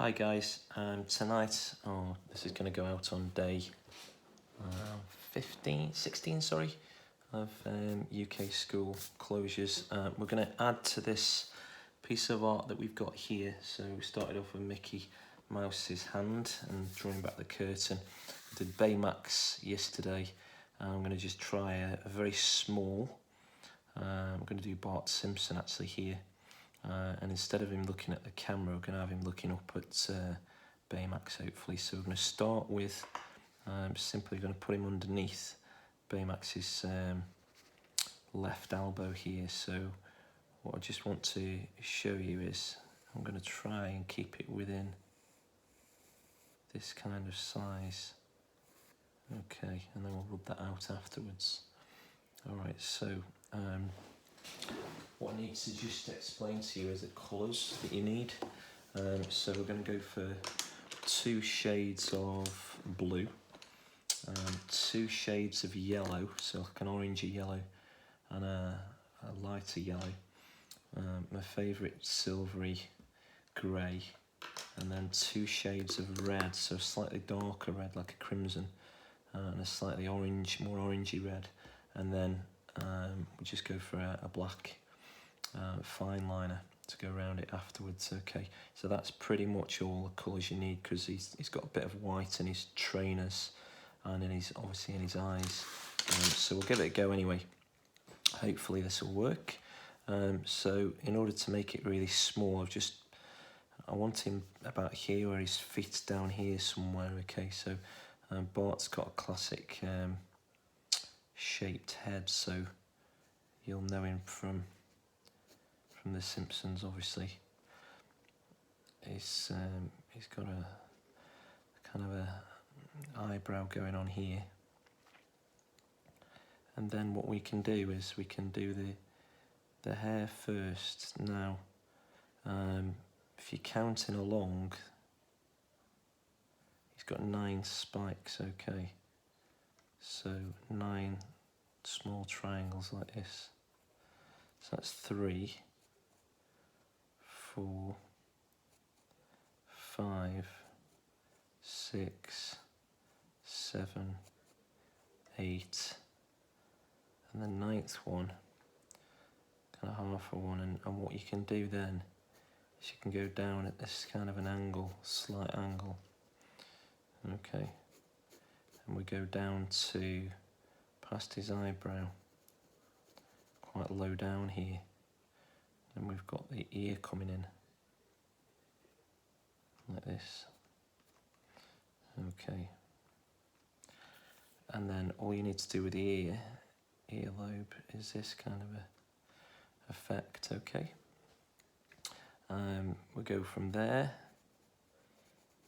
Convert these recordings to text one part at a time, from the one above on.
Hi guys, tonight, this is going to go out on day 16 of UK school closures. We're going to add to this piece of art that we've got here. So we started off with Mickey Mouse's hand and drawing back the curtain. I did Baymax yesterday. I'm going to just try a very small, I'm going to do Bart Simpson actually here. And instead of him looking at the camera, we're going to have him looking up at Baymax hopefully. So we're going to start with simply going to put him underneath Baymax's left elbow here. So what I just want to show you is I'm going to try and keep it within this kind of size. Okay, and then we'll rub that out afterwards. Alright, so what I need to just explain to you is the colours that you need. So we're going to go for 2 shades of blue, 2 shades of yellow, so like an orangey yellow and a lighter yellow, my favourite silvery grey, and then 2 shades of red, so slightly darker red like a crimson, and a slightly orange, more orangey red, and then we just go for a black fine liner to go around it afterwards. Okay, so that's pretty much all the colours you need, because he's got a bit of white in his trainers and in his, obviously in his eyes. So we'll give it a go anyway. Hopefully this will work. So in order to make it really small, I want him about here, where his feet's down here somewhere. Okay, so Bart's got a classic shaped head, so you'll know him from The Simpsons, obviously. He's got a kind of a eyebrow going on here, and then what we can do is we can do the hair first. Now, if you're counting along, he's got 9 spikes. Okay, so 9 small triangles like this. So that's 3, 4, 5, 6, 7, 8, and the 9th one, kind of half a one. And what you can do then is you can go down at this kind of an angle, slight angle. Okay, and we go down to past his eyebrow, quite low down here. And we've got the ear coming in like this. Okay, and then all you need to do with the earlobe is this kind of a effect. Okay, we'll go from there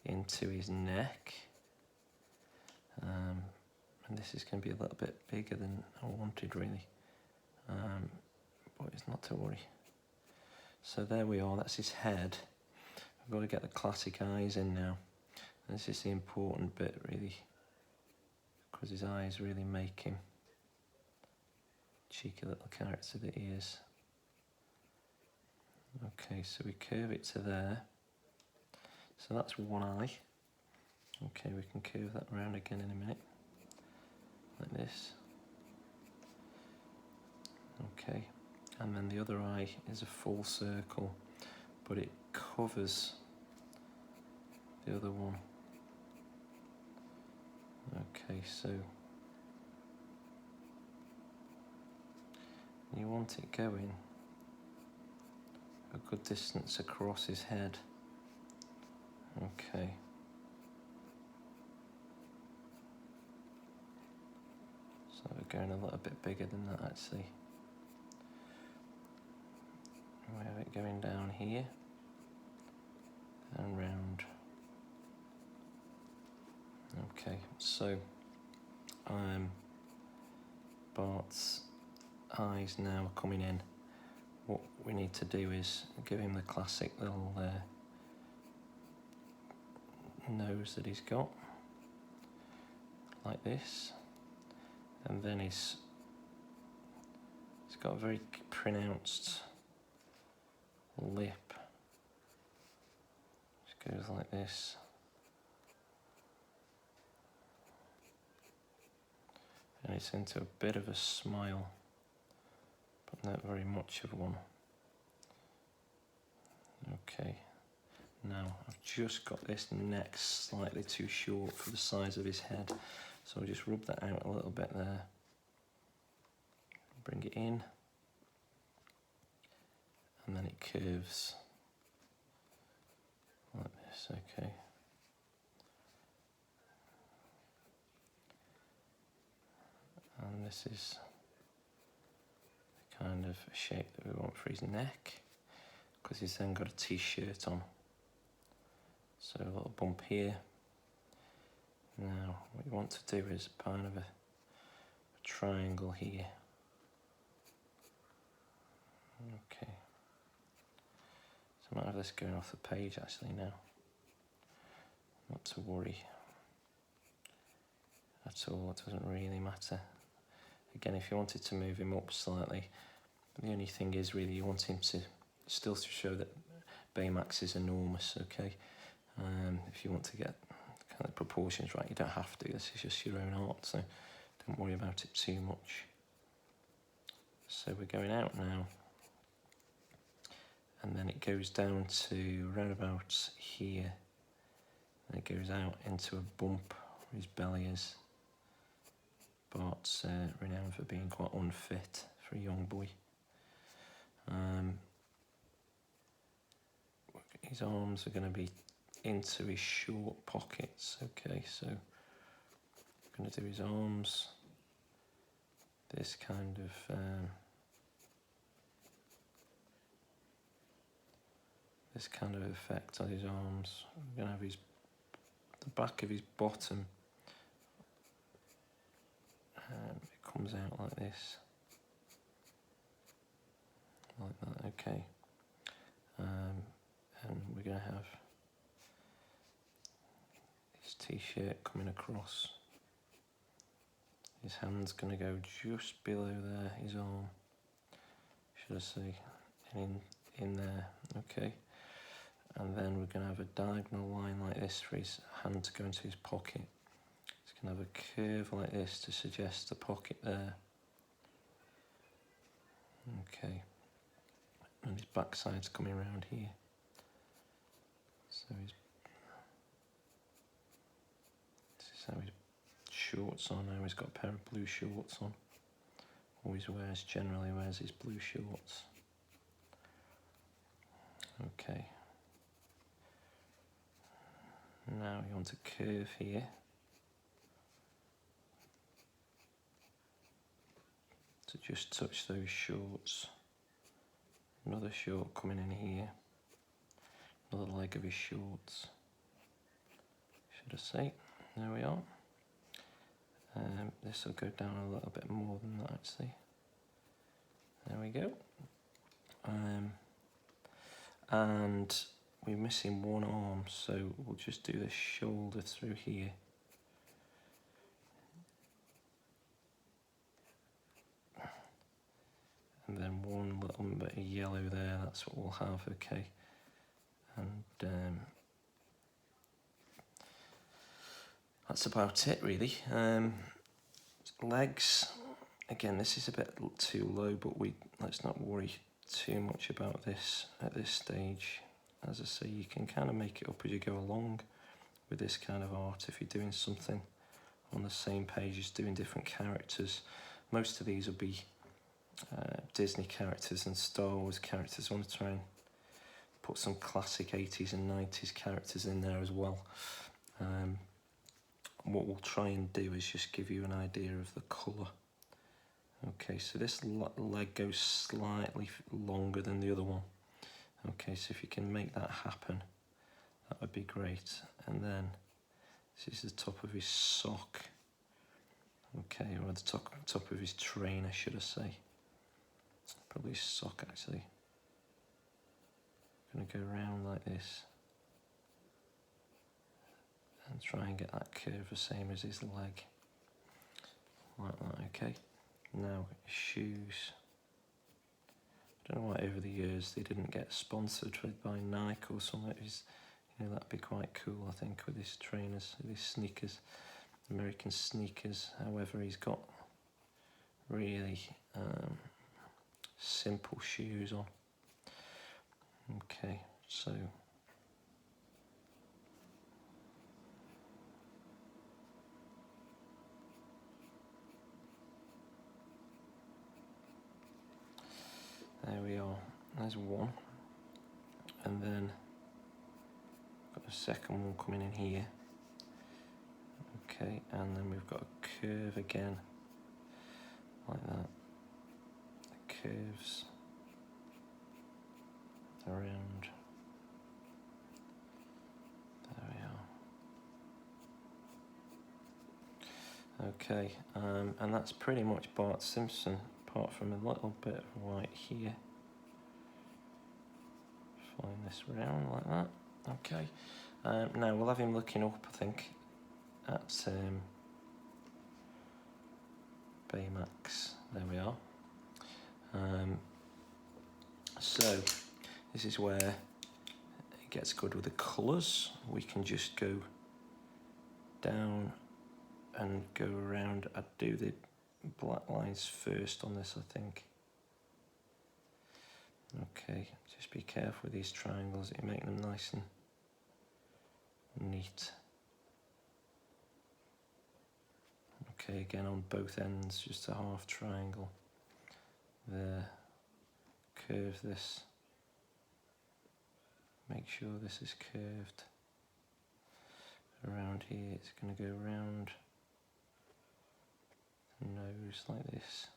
into his neck, and this is going to be a little bit bigger than I wanted really, but it's not to worry. So there we are, that's his head. I've got to get the classic eyes in now. This is the important bit really, because his eyes really make him cheeky little character that he is. Okay, so we curve it to there. So that's one eye. Okay, we can curve that round again in a minute, like this. Okay, and then the other eye is a full circle, but it covers the other one. Okay, so you want it going a good distance across his head. Okay. So we're going a little bit bigger than that actually. We have it going down here and round. Okay, so Bart's eyes now are coming in. What we need to do is give him the classic little nose that he's got, like this, and then he's got a very pronounced lip. Just goes like this. And it's into a bit of a smile, but not very much of one. Okay, now I've just got this neck slightly too short for the size of his head, so I'll just rub that out a little bit there. Bring it in, and then it curves like this, okay. And this is the kind of shape that we want for his neck, because he's then got a t-shirt on. So a little bump here. Now what you want to do is kind of a triangle here. Okay. So I might have this going off the page actually now. Not to worry at all, it doesn't really matter. Again, if you wanted to move him up slightly, the only thing is really you want him to still to show that Baymax is enormous, okay? If you want to get kind of proportions right, you don't have to, this is just your own art, so don't worry about it too much. So we're going out now, and then it goes down to around about here, and it goes out into a bump where his belly is. Bart's renowned for being quite unfit for a young boy. His arms are going to be into his short pockets, okay, so I'm going to do his arms, this kind of effect on his arms. I'm going to have the back of his bottom, it comes out like this, like that, okay. And we're going to have his t-shirt coming across. His hand's going to go just below there, his arm, should I say, in there, okay. And then we're going to have a diagonal line like this for his hand to go into his pocket. It's going to have a curve like this to suggest the pocket there. Okay. And his backside's coming around here. So this is how his shorts are now. He's got a pair of blue shorts on. Generally wears his blue shorts. Okay. Now you want a curve here. To just touch those shorts. Another short coming in here. Another leg of his shorts, should I say. There we are. This will go down a little bit more than that actually. There we go. And we're missing one arm, so we'll just do the shoulder through here. And then one little bit of yellow there, that's what we'll have, okay. And that's about it really. Legs, again this is a bit too low, but let's not worry too much about this at this stage. As I say, you can kind of make it up as you go along with this kind of art if you're doing something on the same page as doing different characters. Most of these will be Disney characters and Star Wars characters. I want to try and put some classic 80s and 90s characters in there as well. What we'll try and do is just give you an idea of the colour. Okay, so this leg goes slightly longer than the other one. Okay, so if you can make that happen, that would be great. And then this is the top of his sock. Okay, or the top of his trainer, should I say. Probably his sock actually. I'm going to go around like this. And try and get that curve the same as his leg. Like that, okay. Now, his shoes. I don't know why over the years they didn't get sponsored by Nike or something. His Yeah, that'd be quite cool, I think, with his trainers, with his sneakers, American sneakers. However, he's got really simple shoes on. Okay, so there we are. There's one, and then got a second one coming in here. Okay, and then we've got a curve again, like that. The curves around. There we are. Okay, and that's pretty much Bart Simpson, apart from a little bit of white here. Following this round like that. Okay, now we'll have him looking up, I think, at Baymax. There we are. So this is where it gets good with the colours. We can just go down and go around. I'd do the black lines first on this, I think. Okay, just be careful with these triangles, you make them nice and neat. Okay, again on both ends, just a half triangle. There, curve this. Make sure this is curved. Around here, it's going to go around the nose like this.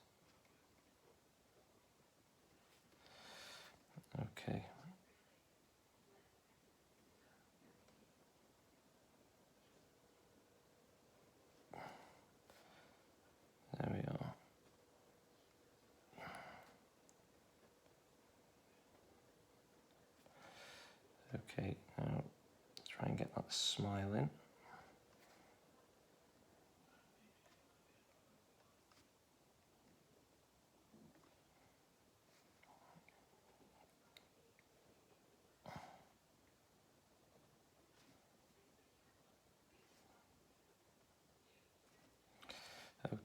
Okay. There we are. Okay, now try and get that smile in.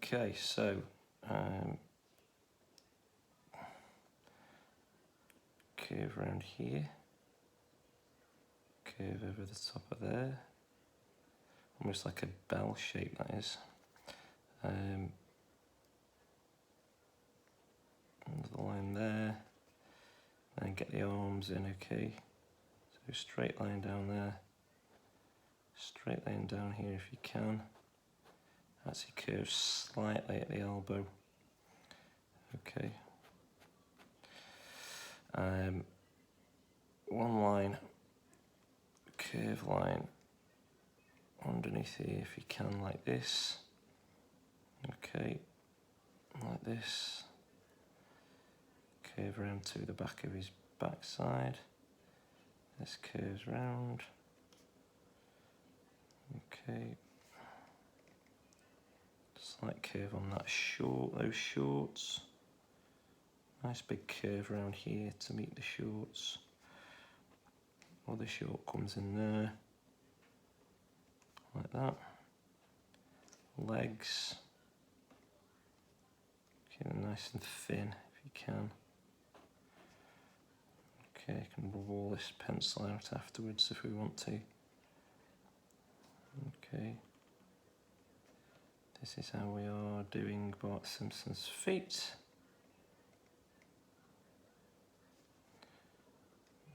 Okay, so curve around here, curve over the top of there, almost like a bell shape that is. The line there, and get the arms in. Okay, so straight line down there, straight line down here if you can. Actually curves slightly at the elbow. Okay. One line, curve line underneath here if you can, like this. Okay, like this. Curve around to the back of his backside. This curves round. Okay. Slight curve on that those shorts. Nice big curve around here to meet the shorts. Other short comes in there. Like that. Legs. Keep them nice and thin if you can. Okay, you can roll this pencil out afterwards if we want to. Okay. This is how we are doing Bart Simpson's feet.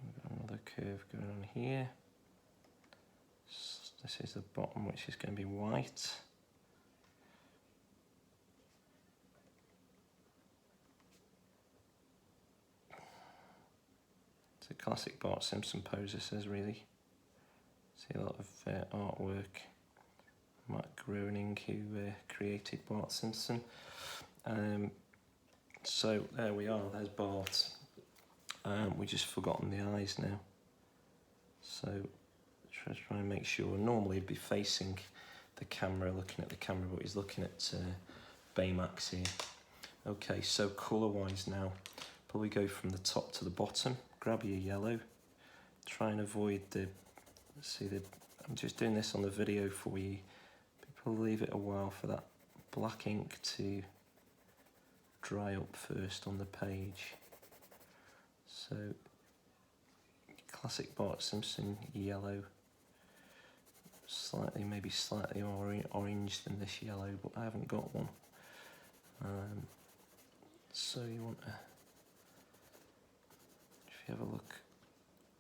We've got another curve going on here. This is the bottom, which is going to be white. It's a classic Bart Simpson pose, this is really. See a lot of artwork. Matt Groening, who created Bart Simpson. So there we are, there's Bart. We just forgotten the eyes now. So try and make sure. Normally he'd be facing the camera, looking at the camera, but he's looking at Baymax here. Okay, so colour-wise now, probably go from the top to the bottom. Grab your yellow. Try and avoid the See, I'm just doing this on the video for you. People leave it a while for that black ink to dry up first on the page. So, classic Bart Simpson yellow, maybe slightly more orange than this yellow, but I haven't got one. So you want to, if you have a look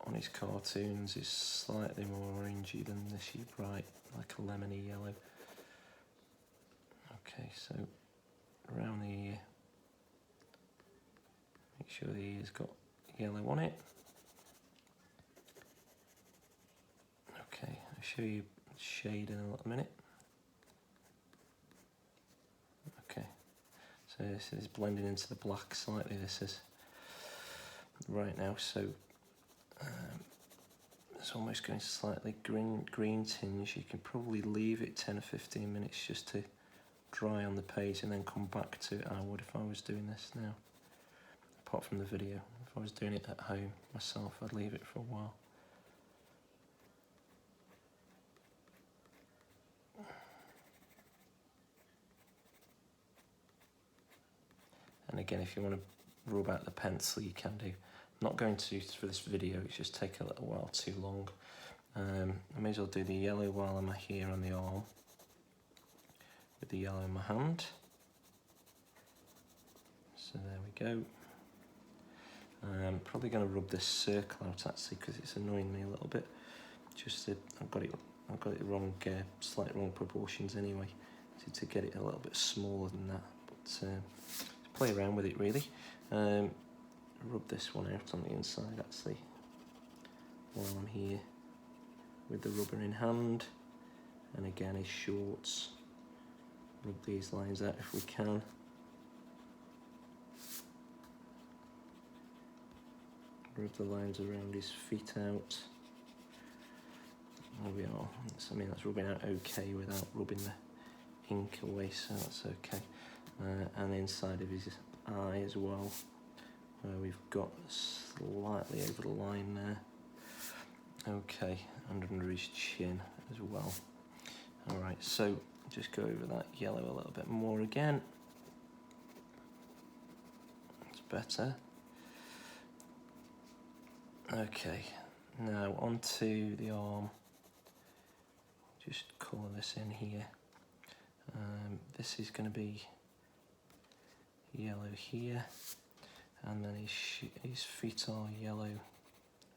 on his cartoons, it's slightly more orangey than this bright, like a lemony yellow. Okay, so around the ear, make sure the ear's got yellow on it. Okay, I'll show you shade in a little minute. Okay, so this is blending into the black slightly, this is right now, so it's almost going to slightly green tinge. You can probably leave it 10 or 15 minutes just to dry on the page and then come back to it. I would if I was doing this now, apart from the video. If I was doing it at home myself, I'd leave it for a while. And again, if you want to rub out the pencil, you can do. I'm not going to for this video, it's just take a little while too long. I may as well do the yellow while I'm here on the arm, with the yellow in my hand. So there we go. I'm probably going to rub this circle out actually, because it's annoying me a little bit. I've got it wrong, slightly wrong proportions anyway, to get it a little bit smaller than that. But play around with it really. Rub this one out on the inside actually, while I'm here with the rubber in hand. And again, his shorts. Rub these lines out if we can. Rub the lines around his feet out. There we are. That's rubbing out okay without rubbing the ink away, so that's okay. And the inside of his eye as well, where we've got slightly over the line there. Okay, and under his chin as well. Alright, so just go over that yellow a little bit more again. That's better. Okay, now onto the arm. Just colour this in here. This is going to be yellow here, and then his feet are yellow.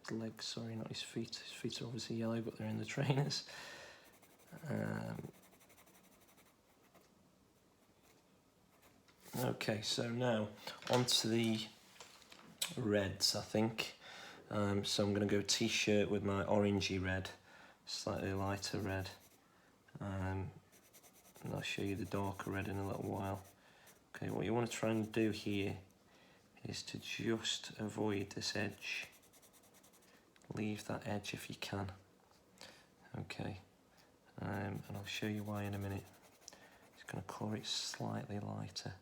His legs, sorry, not his feet. His feet are obviously yellow, but they're in the trainers. Okay, so now onto the reds, I think. So I'm going to go t-shirt with my orangey red, slightly lighter red. And I'll show you the darker red in a little while. Okay, what you want to try and do here is to just avoid this edge. Leave that edge if you can. Okay, and I'll show you why in a minute. Just going to colour it slightly lighter.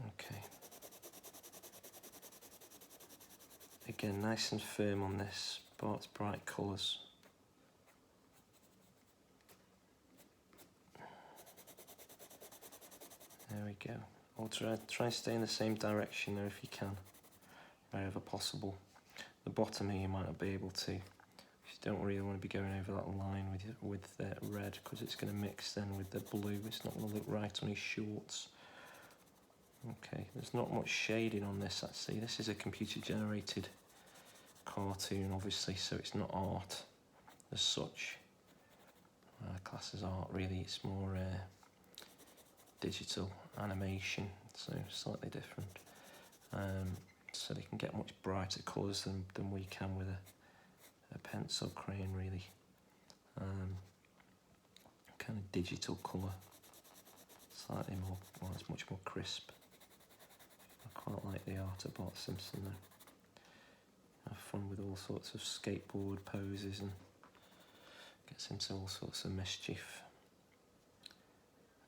Okay. Again, nice and firm on this, Bart's bright colours. There we go. Or try and stay in the same direction there if you can, wherever possible. The bottom here you might not be able to. You don't really want to be going over that line with the red, because it's going to mix then with the blue. It's not going to look right on his shorts. Okay, there's not much shading on this actually. This is a computer generated cartoon obviously, so it's not art as such. Class as art really, it's more digital animation, so slightly different. So they can get much brighter colours than we can with a pencil crayon really. Kind of digital colour, slightly more, well, it's much more crisp. I quite like the art of Bart Simpson though. Have fun with all sorts of skateboard poses and gets into all sorts of mischief.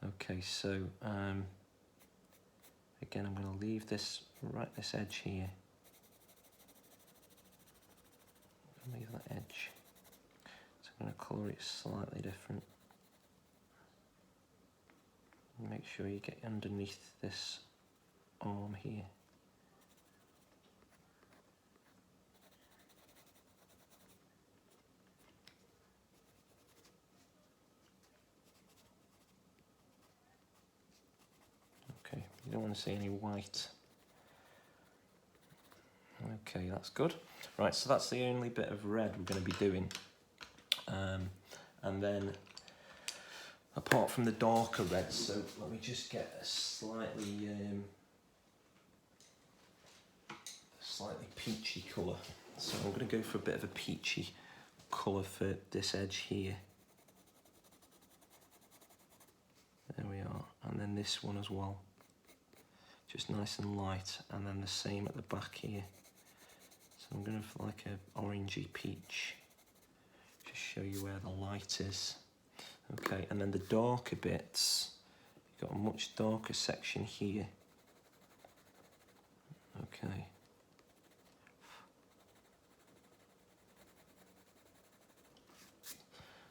Okay, so again, I'm going to leave this edge here. leave that edge. So I'm going to colour it slightly different. Make sure you get underneath this arm here. Okay, you don't want to see any white. Okay, that's good. Right, so that's the only bit of red we're going to be doing. And then, apart from the darker red, so let me just get a slightly peachy colour. So I'm going to go for a bit of a peachy colour for this edge here. There we are, and then this one as well. Just nice and light, and then the same at the back here. So I'm going for like a orangey peach. Just show you where the light is. Okay, and then the darker bits, you've got a much darker section here. Okay.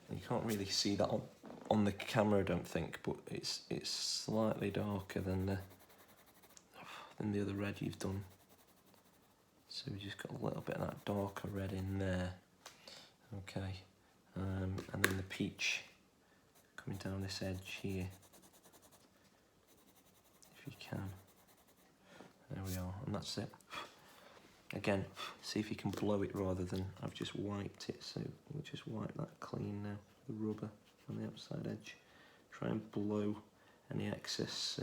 And you can't really see that on the camera, I don't think, but it's slightly darker than the other red you've done. So we just got a little bit of that darker red in there. Okay, and then the peach coming down this edge here, if you can. There we are, and that's it. Again, see if you can blow it rather than I've just wiped it. So we'll just wipe that clean now, the rubber on the outside edge. Try and blow any excess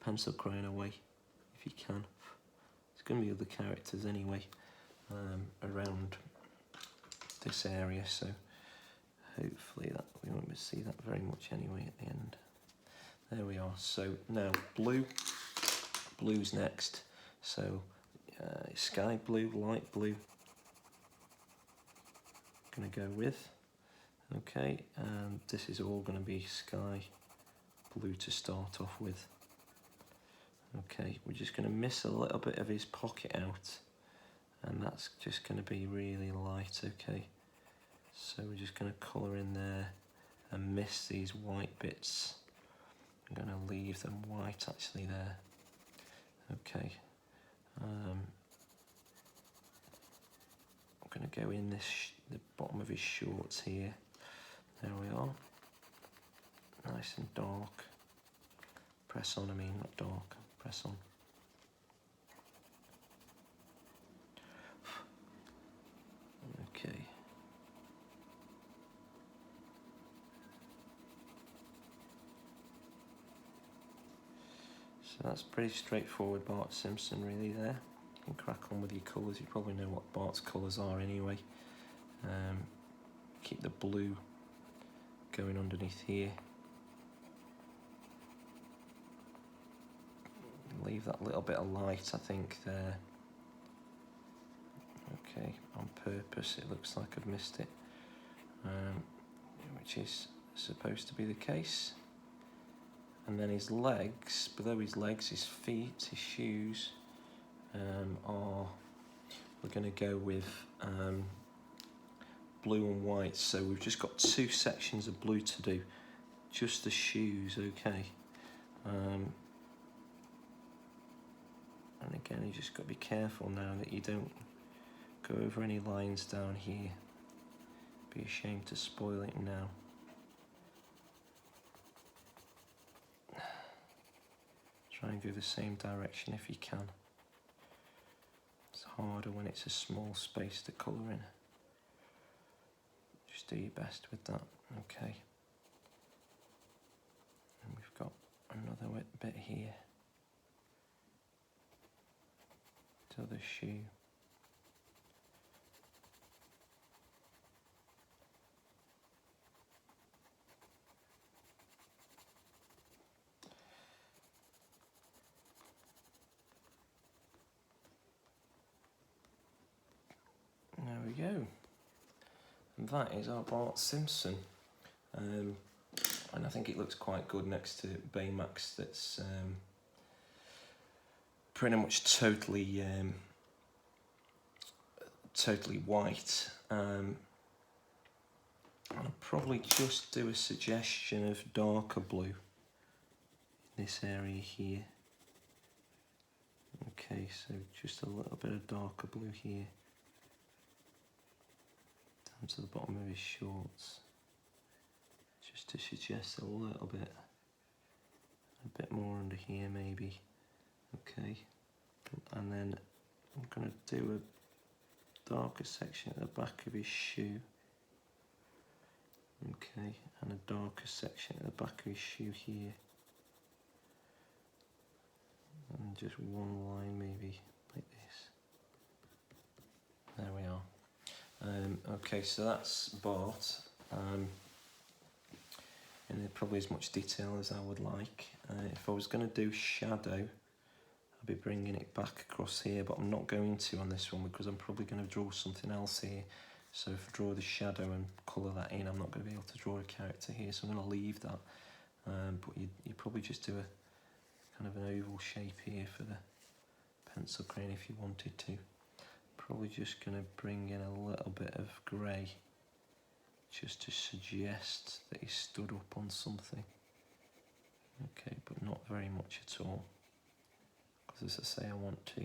pencil crayon away if you can. It's going to be other characters anyway around this area, so hopefully that we won't see that very much anyway at the end. There we are. So now blue's next. So sky blue, light blue. Gonna go with. Okay, and this is all going to be sky blue to start off with. Okay, we're just going to miss a little bit of his pocket out, and that's just going to be really light. Okay, so we're just going to colour in there and miss these white bits. I'm going to leave them white actually there. Okay, I'm going to go in the bottom of his shorts here. There we are. Nice and dark. Press on, I mean, not dark. Press on. Okay. So that's pretty straightforward Bart Simpson really there. You can crack on with your colours. You probably know what Bart's colours are anyway. Keep the blue going underneath here. Leave that little bit of light, I think, there. Okay, on purpose, it looks like I've missed it, which is supposed to be the case. And then his legs, below his legs, his feet, his shoes, we're going to go with blue and white. So we've just got two sections of blue to do, just the shoes, okay. And again, you just got to be careful now that you don't go over any lines down here. Be ashamed to spoil it now. Try and go the same direction if you can. It's harder when it's a small space to colour in. Just do your best with that, okay. And we've got another bit here. To the shoe. There we go. And that is our Bart Simpson. And I think it looks quite good next to Baymax, that's pretty much totally totally white. I'll probably just do a suggestion of darker blue in this area here. Okay, so just a little bit of darker blue here, down to the bottom of his shorts, just to suggest a little bit, a bit more under here maybe. Okay, and then I'm going to do a darker section at the back of his shoe. Okay, and a darker section at the back of his shoe here. And just one line maybe, like this. There we are. Okay, so that's Bart. In probably as much detail as I would like. If I was going to do shadow, I'd be bringing it back across here, but I'm not going to on this one because I'm probably going to draw something else here. So if I draw the shadow and colour that in, I'm not going to be able to draw a character here, so I'm going to leave that. But you probably just do a kind of an oval shape here for the pencil crane if you wanted to. Probably just going to bring in a little bit of grey just to suggest that he stood up on something. Okay, but not very much at all, because as I say, I want to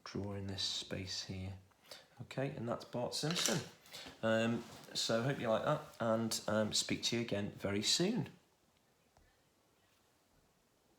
draw in this space here. Okay, and that's Bart Simpson. So I hope you like that, and speak to you again very soon.